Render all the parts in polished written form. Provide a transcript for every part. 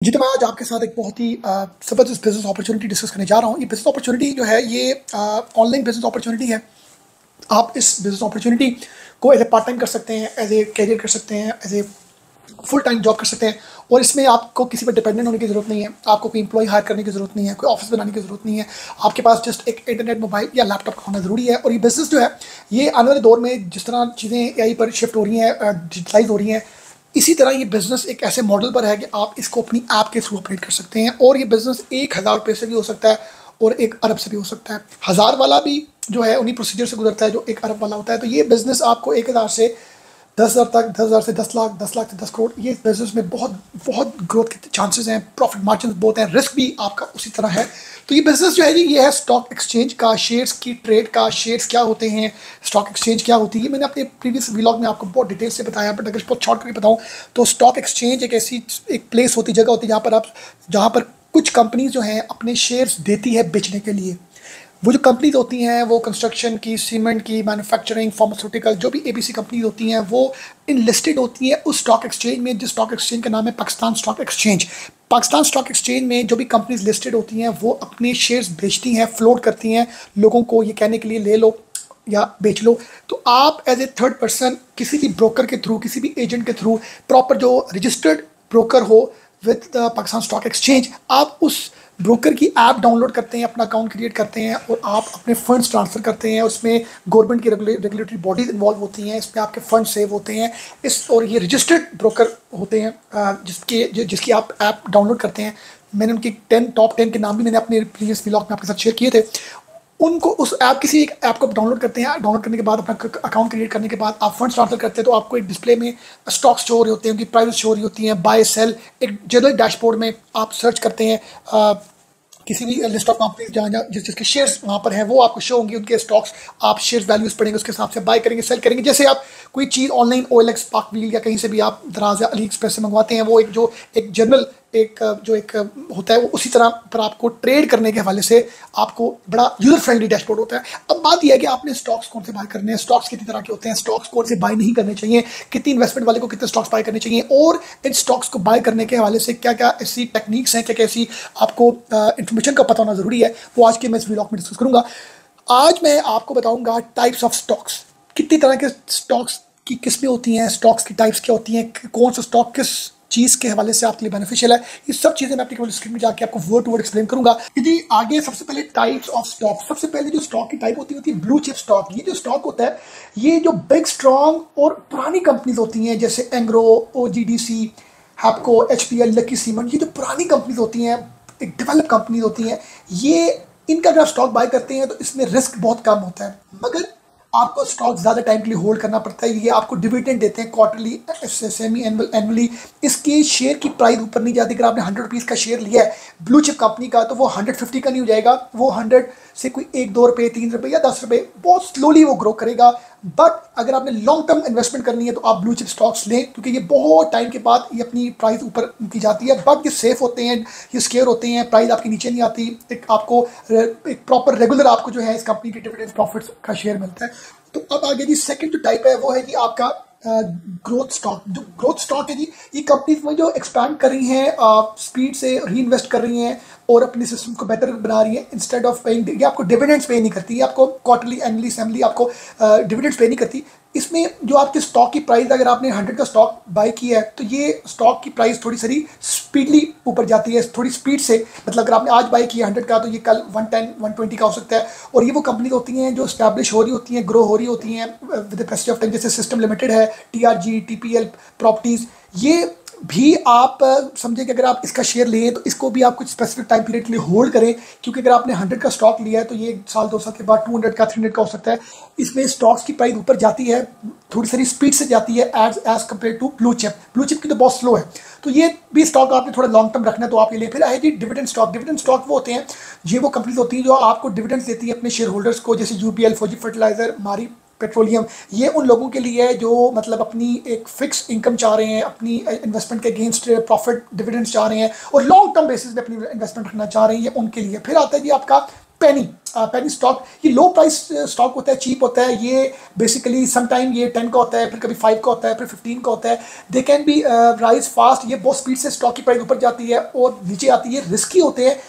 जी, तो मैं आज आपके साथ एक बहुत ही ज़बरदस्त बिज़नेस अपॉर्चुनिटी डिस्कस करने जा रहा हूँ। ये बिज़नेस अपॉर्चुनिटी जो है ये ऑनलाइन बिज़नेस अपॉर्चुनिटी है। आप इस बिज़नेस अपॉर्चुनिटी को एज़ ए पार्ट टाइम कर सकते हैं, एज़ ए करियर कर सकते हैं, as a full time job कर सकते हैं और इसमें आपको किसी पर डिपेंडेंट होने की ज़रूरत नहीं है। आपको कोई एम्प्लॉय हायर करने की ज़रूरत नहीं है, कोई ऑफिस बनाने की ज़रूरत नहीं है। आपके पास जस्ट एक इंटरनेट, मोबाइल या लैपटॉप का होना ज़रूरी है। और ये बिज़नेस जो है ये आने वाले दौर में जिस तरह चीज़ें एआई पर शिफ्ट हो रही हैं, डिजिटलाइज हो रही हैं, इसी तरह ये बिज़नेस एक ऐसे मॉडल पर है कि आप इसको अपनी ऐप के थ्रू ऑपरेट कर सकते हैं। और ये बिज़नेस 1,000 रुपये से भी हो सकता है और 1 अरब से भी हो सकता है। 1,000 वाला भी जो है उन्हीं प्रोसीजर से गुजरता है जो 1 अरब वाला होता है। तो ये बिज़नेस आपको 1,000 से 10,000 तक, 10,000 से 10 लाख, 10 लाख से 10 करोड़, ये बिज़नेस में बहुत बहुत ग्रोथ के चांसेस हैं। प्रॉफिट मार्जिन बहुत हैं, रिस्क भी आपका उसी तरह है। तो ये बिज़नेस जो है जी, ये है स्टॉक एक्सचेंज का, शेयर्स की ट्रेड का। शेयर्स क्या होते हैं, स्टॉक एक्सचेंज क्या होती है, मैंने अपने प्रीवियस व्लॉग में आपको बहुत डिटेल से बताया। बट अगर बहुत शॉर्ट करके बताऊँ तो स्टॉक एक्सचेंज एक ऐसी एक प्लेस होती, जगह होती है जहाँ पर कुछ कंपनीज जो हैं अपने शेयर्स देती है बेचने के लिए। वो जो कंपनीज होती हैं वो कंस्ट्रक्शन की, सीमेंट की, मैन्युफैक्चरिंग, फार्मास्यूटिकल, जो भी एबीसी कंपनीज होती हैं वो लिस्टेड होती हैं उस स्टॉक एक्सचेंज में, जिस स्टॉक एक्सचेंज का नाम है Pakistan stock exchange. Pakistan stock exchange में जो भी कंपनीज लिस्टेड होती हैं वो अपने शेयर्स बेचती हैं, फ्लोट करती हैं लोगों को ये कहने के लिए ले लो या बेच लो। तो आप एज ए थर्ड पर्सन किसी भी ब्रोकर के थ्रू, किसी भी एजेंट के थ्रू, प्रॉपर जो रजिस्टर्ड ब्रोकर हो with the Pakistan stock exchange, आप उस ब्रोकर की ऐप डाउनलोड करते हैं, अपना अकाउंट क्रिएट करते हैं और आप अपने फंड्स ट्रांसफ़र करते हैं। उसमें गवर्नमेंट की रेगुलेटरी बॉडीज़ इन्वॉल्व होती हैं, इसमें आपके फंड सेव होते हैं। और ये रजिस्टर्ड ब्रोकर होते हैं जिसकी आप ऐप डाउनलोड करते हैं। मैंने उनकी टॉप 10 के नाम भी मैंने अपने प्रीवियस व्लॉग में आपके साथ शेयर किए थे। उनको उस ऐप, किसी एक ऐप को डाउनलोड करते हैं, डाउनलोड करने के बाद अपना अकाउंट क्रिएट करने के बाद आप फंड्स ट्रांसफर करते हैं तो आपको एक डिस्प्ले में स्टॉक्स शो हो रहे होते हैं, उनकी प्राइस शो हो रही होती हैं, बाय सेल। एक जनरल डैशबोर्ड में आप सर्च करते हैं किसी भी लिस्ट ऑफ कंपनीज जहाँ जहाँ जिसके शेयर्स वहाँ पर हैं वो आपको शो होंगे, उनके स्टॉक्स। आप शेयर्स वैल्यूज पढ़ेंगे, उसके हिसाब से बाय करेंगे, सेल करेंगे। जैसे आप कोई चीज़ ऑनलाइन OLX, पाक व्हील या कहीं से भी आप दराज या अली एक्सप्रेस से मंगवाते हैं, वो एक जनरल एक होता है, वो उसी तरह पर आपको ट्रेड करने के हवाले से आपको बड़ा यूजर फ्रेंडली डैशबोर्ड होता है। अब बात यह है कि आपने स्टॉक्स कौन से बाय करने हैं, स्टॉक्स कितनी तरह के होते हैं, स्टॉक्स कौन से बाय नहीं करने चाहिए, कितनी इन्वेस्टमेंट वाले को कितने स्टॉक्स बाय करने चाहिए, और इन स्टॉक्स को बाय करने के हवाले से क्या क्या ऐसी टेक्निक्स हैं, क्या क्या ऐसी आपको इन्फॉर्मेशन का पता होना ज़रूरी है, वो आज के मैं इस व्लॉग में डिस्कस करूँगा। आज मैं आपको बताऊँगा टाइप्स ऑफ स्टॉक्स, कितनी तरह के स्टॉक्स की किस्में होती हैं, स्टॉक्स की टाइप्स क्या होती हैं, कौन सा स्टॉक किस चीज़ के हवाले से आपके लिए बेनिफिशियल है। ये सब चीज़ें मैं अपनी केवल स्क्रीन में जाके आपको वर्ड टू वर्ड एक्सप्लेन करूंगा। यदि आगे सबसे पहले टाइप्स ऑफ स्टॉक, सबसे पहले जो स्टॉक की टाइप होती है ब्लू चिप स्टॉक। ये जो स्टॉक होता है ये जो बिग स्ट्रॉन्ग और पुरानी कंपनीज होती हैं जैसे Engro, OGDC, हैप्को, HPL, lucky cement, ये जो पुरानी कंपनीज होती हैं, एक डेवलप कंपनीज होती हैं, ये इनका अगर आप स्टॉक बाय करते हैं तो इसमें रिस्क बहुत कम होता है, मगर आपको स्टॉक ज़्यादा टाइम के लिए होल्ड करना पड़ता है। ये आपको डिविडेंड देते हैं क्वार्टरली, सेमी एनुअली। इसकी शेयर की प्राइस ऊपर नहीं जाती। अगर आपने 100 रुपीज़ का शेयर लिया है ब्लू चिप कंपनी का तो वो 150 का नहीं हो जाएगा, वो 100 से कोई 1-2 रुपये, 3 रुपये या 10 रुपये, बहुत स्लोली वो ग्रो करेगा। बट अगर आपने लॉन्ग टर्म इन्वेस्टमेंट करनी है तो आप ब्लू चिप स्टॉक्स लें, क्योंकि ये बहुत टाइम के बाद ये अपनी प्राइस ऊपर की जाती है। बट ये सेफ होते हैं, ये सिक्योर होते हैं, प्राइस आपकी नीचे नहीं आती। एक प्रॉपर रेगुलर आपको जो है इस कंपनी के डिविडेंड प्रॉफिट्स का शेयर मिलता है। तो अब आगे जी सेकंड जो टाइप है वो है कि आपका ग्रोथ स्टॉक। जो ग्रोथ स्टॉक है जी, ये कंपनीज में जो एक्सपैंड कर रही हैं, स्पीड से री इन्वेस्ट कर रही हैं और अपने सिस्टम को बेटर बना रही है। इंस्टेड ऑफ पेइंग, ये आपको डिविडेंड्स पे नहीं करती, ये आपको क्वार्टरली, एनुअली, सेमली आपको डिविडेंड्स पे नहीं करती। इसमें जो आपके स्टॉक की प्राइस, अगर आपने 100 का स्टॉक बाय किया है तो ये स्टॉक की प्राइस थोड़ी सारी स्पीडली ऊपर जाती है, थोड़ी स्पीड से। मतलब अगर आपने आज बाय किया 100 का तो ये कल 110, 120 का हो सकता है। और ये वो कंपनी होती हैं जो स्टैब्लिश हो रही होती हैं, ग्रो हो रही होती हैं with the passage of time, जैसे सिस्टम लिमिटेड है, TRG, TPL प्रॉपर्टीज़। ये भी आप समझे कि अगर आप इसका शेयर लें तो इसको भी आप कुछ स्पेसिफिक टाइम पीरियड के लिए होल्ड करें, क्योंकि अगर आपने 100 का स्टॉक लिया है तो ये 1 साल 2 साल के बाद 200 का, 300 का हो सकता है। इसमें स्टॉक्स की प्राइस ऊपर जाती है, थोड़ी सारी स्पीड से जाती है as compared to blue chip. Blue chip की तो बहुत स्लो है। तो ये भी स्टॉक आपने थोड़ा लॉन्ग टर्म रखना है तो आप ये ले। फिर आए जी डिविडेंड स्टॉक। डिविडेंड स्टॉक वो होते हैं, ये वो कंपनीज होती हैं जो आपको डिविडेंड्स देती है अपने शेयर होल्डर्स को, जैसे UPL, फौजी फर्टिलाइजर, मारी पेट्रोलियम। ये उन लोगों के लिए है जो मतलब अपनी एक फिक्स इनकम चाह रहे हैं, अपनी इन्वेस्टमेंट के अगेंस्ट प्रॉफिट डिविडेंड्स चाह रहे हैं और लॉन्ग टर्म बेसिस पे अपनी इन्वेस्टमेंट रखना चाह रहे हैं, ये उनके लिए। फिर आता है जी आपका पेनी। पेनी स्टॉक, ये लो प्राइस स्टॉक होता है, चीप होता है। ये बेसिकली समटाइम ये 10 का होता है, फिर कभी 5 का होता है, फिर 15 का होता है। They can be rise fast, ये बहुत स्पीड से स्टॉक की प्राइस ऊपर जाती है और नीचे आती है। रिस्की होते हैं,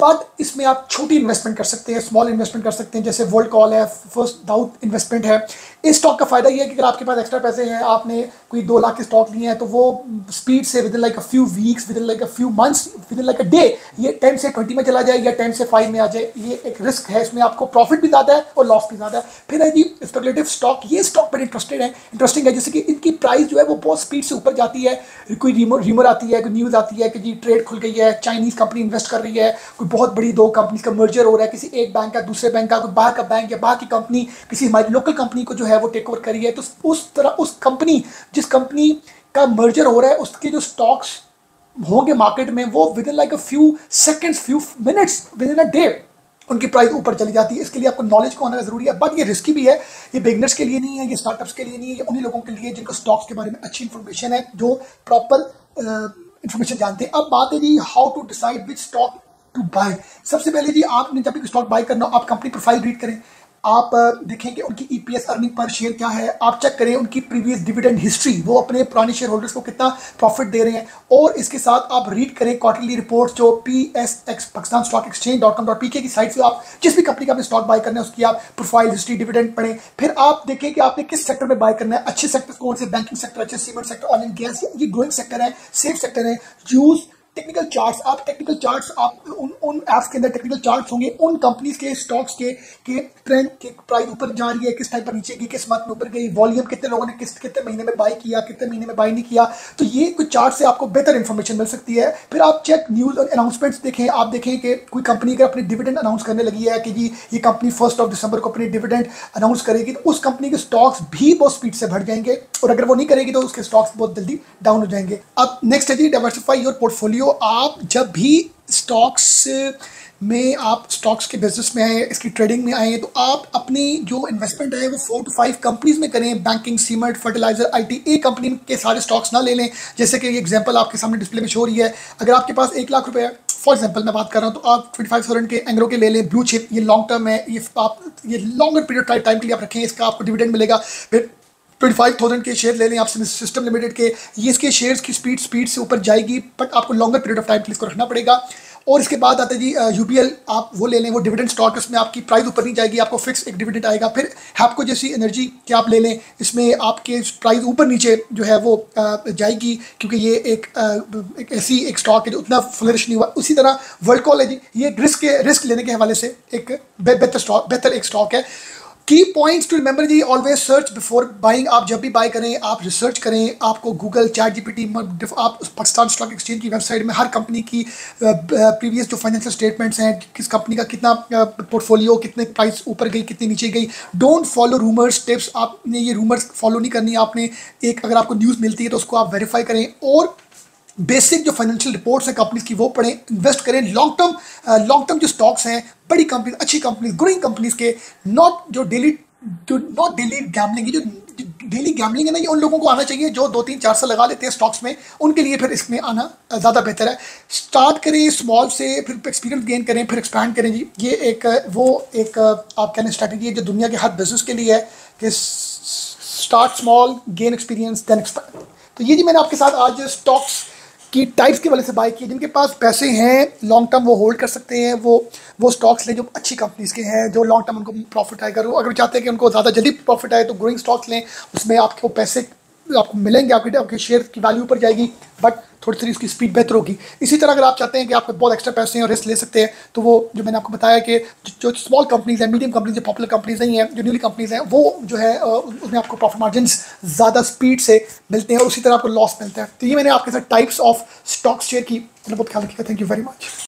बट इसमें आप छोटी इन्वेस्टमेंट कर सकते हैं, स्मॉल इन्वेस्टमेंट कर सकते हैं, जैसे वर्ल्ड कॉल है, फर्स्ट दाउथ इन्वेस्टमेंट है। इस स्टॉक का फायदा ये है कि अगर आपके पास एक्स्ट्रा पैसे हैं, आपने कोई 2 लाख के स्टॉक लिए हैं, तो वो स्पीड से with in like a few weeks, with in like a few months, with in like a day ये 10 से 20 में चला जाए या 10 से 5 में आ जाए। ये एक रिस्क है, इसमें आपको प्रॉफिट भी ज़्यादा है और लॉस भी ज़्यादा है। फिर है जी स्पेकुलेटिव स्टॉक, ये स्टॉक पर इंटरेस्टिंग है, जैसे कि इनकी प्राइस जो है वो बहुत स्पीड से ऊपर जाती है। कोई र्यूमर आती है, कोई न्यूज़ आती है कि जी ट्रेड खुल गई है, चाइनीज़ कंपनी इन्वेस्ट कर रही है, कोई बहुत बड़ी 2 कंपनी का मर्जर हो रहा है, किसी एक बैंक का दूसरे बैंक का, कोई बाहर का बैंक या बाहर की कंपनी किसी हमारी लोकल कंपनी को जो है वो टेक ओवर करी है। तो उस तरह उस कंपनी, जिस कंपनी का मर्जर हो रहा है, उसके जो स्टॉक्स होंगे मार्केट में, वो with in like a few seconds, few minutes, with in a day उनकी प्राइस ऊपर चली जाती है। इसके लिए आपको नॉलेज को होना जरूरी है, बट ये रिस्की भी है। ये बिगनर्स के लिए नहीं है, ये स्टार्टअप्स के लिए नहीं है, ये उन्हीं लोगों के लिए जिनको स्टॉक्स के बारे में अच्छी इंफॉर्मेशन है, जो प्रॉपर इंफॉर्मेशन जानते हैं। अब बात है जी how to decide which stock to buy. सबसे पहले जी आपने जब भी स्टॉक बाय करना हो, आप कंपनी प्रोफाइल रीड करें, आप देखें कि उनकी ईपीएस अर्निंग पर शेयर क्या है, आप चेक करें उनकी प्रीवियस डिविडेंड हिस्ट्री, वो अपने पुराने शेयर होल्डर्स को कितना प्रॉफिट दे रहे हैं। और इसके साथ आप रीड करें क्वार्टरली रिपोर्ट्स, जो PSX पाकिस्तान स्टॉक एक्सचेंज.com.pk की साइट से आप जिस भी कंपनी का अपने स्टॉक बाय करना है उसकी आप प्रोफाइल हिस्ट्री, डिविडेंड पढ़ें। फिर आप देखें कि आपने किस सेक्टर में बाय करना है, अच्छे सेक्टर कौन से, बैंकिंग सेक्टर अच्छे, cement sector, oil and gas, ये ग्रोइंग सेक्टर है, सेफ सेक्टर है। यूज टेक्निकल चार्ट्स, आप टेक्निकल चार्ट्स, आप उन ऐप्स के अंदर टेक्निकल चार्ट्स होंगे, उन कंपनीज के स्टॉक्स के ट्रेंड के प्राइस ऊपर जा रही है, किस टाइम पर नीचे गई, किस मंथ में ऊपर गई, वॉल्यूम कितने लोगों ने कितने महीने में बाय किया, कितने महीने में बाय नहीं किया। तो ये कुछ चार्ट से आपको बेहतर इंफॉर्मेशन मिल सकती है। फिर आप चेक न्यूज़ और अनाउंसमेंट्स देखें, आप देखें कि कोई कंपनी अगर अपनी डिविडेंड अनाउंस करने लगी है कि जी ये कंपनी 1 दिसंबर को अपनी डिविडेंड अनाउंस करेगी, तो उस कंपनी के स्टॉक्स भी बहुत स्पीड से बढ़ जाएंगे, और अगर वो नहीं करेगी तो उसके स्टॉक्स बहुत जल्दी डाउन हो जाएंगे। अब नेक्स्ट है जी डाइवर्सिफाई योर पोर्टफोलियो। आप जब भी स्टॉक्स में, आप स्टॉक्स के बिजनेस में आए, इसकी ट्रेडिंग में आए, तो आप अपनी जो इन्वेस्टमेंट है वो 4 to 5 कंपनीज में करें। बैंकिंग, सीमेंट, फर्टिलाइजर, IT, एक कंपनी के सारे स्टॉक्स ना ले लें। जैसे कि ये एग्जांपल आपके सामने डिस्प्ले में शो हो रही है, अगर आपके पास 1 लाख रुपए है, फॉर एग्जांपल मैं बात कर रहा हूँ, तो आप 25,000 के एंग्रो के ले लें, ब्लू चिप, ये लॉन्ग टर्म है, ये लॉन्गर पीरियड टाइम के लिए आप रखें, इसका आपको डिविडेंड मिलेगा। फिर 25,000 के शेयर ले लें आप सिस्टम लिमिटेड के, ये इसके शेयर्स की स्पीड से ऊपर जाएगी, बट आपको लॉन्गर पीरियड ऑफ टाइम के लिए इसको रखना पड़ेगा। और इसके बाद आता है जी UPL, आप वो ले लें, वो डिविडेंड स्टॉक, इसमें आपकी प्राइस ऊपर नहीं जाएगी, आपको फिक्स एक डिविडेंड आएगा। फिर हैप्को जैसी एनर्जी के आप ले लें, इसमें आपके प्राइस ऊपर नीचे जो है वो जाएगी, क्योंकि ये एक ऐसी एक स्टॉक है जो उतना फ्लरिश नहीं हुआ। उसी तरह वर्ल्ड कॉल है जी, ये रिस्क लेने के हवाले से एक बेहतर एक स्टॉक है। की पॉइंट्स टू रिमेंबर जी, ऑलवेज सर्च बिफोर बाइंग। आप जब भी बाय करें आप रिसर्च करें, आपको गूगल, ChatGPT, आप पाकिस्तान स्टॉक एक्सचेंज की वेबसाइट में हर कंपनी की प्रीवियस जो फाइनेंशियल स्टेटमेंट्स हैं, किस कंपनी का कितना पोर्टफोलियो, कितने प्राइस ऊपर गई, कितनी नीचे गई। डोंट फॉलो रूमर्स, टिप्स, आपने ये रूमर्स फॉलो नहीं करनी। आपने एक, अगर आपको न्यूज़ मिलती है तो उसको आप वेरीफाई करें, और बेसिक जो फाइनेंशियल रिपोर्ट्स हैं कंपनीज की वो पढ़ें, इन्वेस्ट करें। लॉन्ग टर्म जो स्टॉक्स हैं, बड़ी कंपनीज, अच्छी कंपनीज, ग्रोइंग कंपनीज के, नॉट डेली गैम्बलिंग। जो डेली गैम्बलिंग है ना, ये उन लोगों को आना चाहिए जो 2-3-4 साल लगा लेते हैं स्टॉक्स में, उनके लिए फिर इसमें आना ज़्यादा बेहतर है। स्टार्ट करें स्मॉल से, फिर एक्सपीरियंस गेन करें, फिर एक्सपैंड करें जी। ये एक आप कहने स्ट्रैटेजी है जो दुनिया के हर बिजनेस के लिए है कि start small, gain experience, then expand. तो ये जी मैंने आपके साथ आज स्टॉक्स की टाइप्स के वाले से बाय किए। जिनके पास पैसे हैं लॉन्ग टर्म, वो होल्ड कर सकते हैं, वो स्टॉक्स लें जो अच्छी कंपनीज के हैं, जो लॉन्ग टर्म उनको प्रॉफिट आएगा। अगर चाहते हैं कि उनको ज़्यादा जल्दी प्रॉफिट आए तो ग्रोइंग स्टॉक्स लें, उसमें आपको पैसे आपको मिलेंगे, आपके शेयर की वैल्यू ऊपर जाएगी, बट थोड़ी सी उसकी स्पीड बेहतर होगी। इसी तरह अगर आप चाहते हैं कि आपके बहुत एक्स्ट्रा पैसे हैं और रिस्क ले सकते हैं, तो वो जो मैंने आपको बताया कि जो स्मॉल कंपनीज हैं, मीडियम कंपनीज, जो पॉपुलर कंपनीज नहीं हैं, जो न्यूली कंपनीज हैं, वो जो है उसमें आपको प्रॉफिट मार्जिन ज़्यादा स्पीड से मिलते हैं, और उसी तरह आपको लॉस मिलता है। तो ये मैंने आपके साथ टाइप्स ऑफ स्टॉक्स शेयर की। बहुत ख्याल रखिएगा। Thank you very much.